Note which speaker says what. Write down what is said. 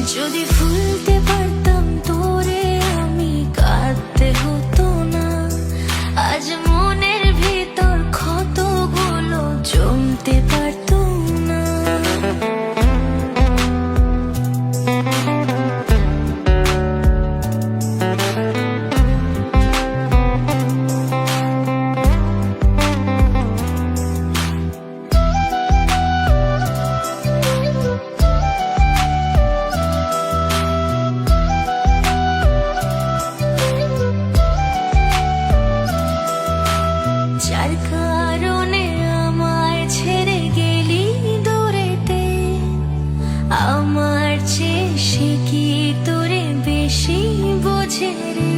Speaker 1: যদি ভুলতে পারতাম তোরে আমি, কাঁদতে হতো না। আজ মনের ভিতর ক্ষতগুলো জমতে পারতো না। যার কারণে আমায় ছেড়ে গেলি দূরেতে, আমার চেয়ে সে কি তোরে বেশি বোঝে রে?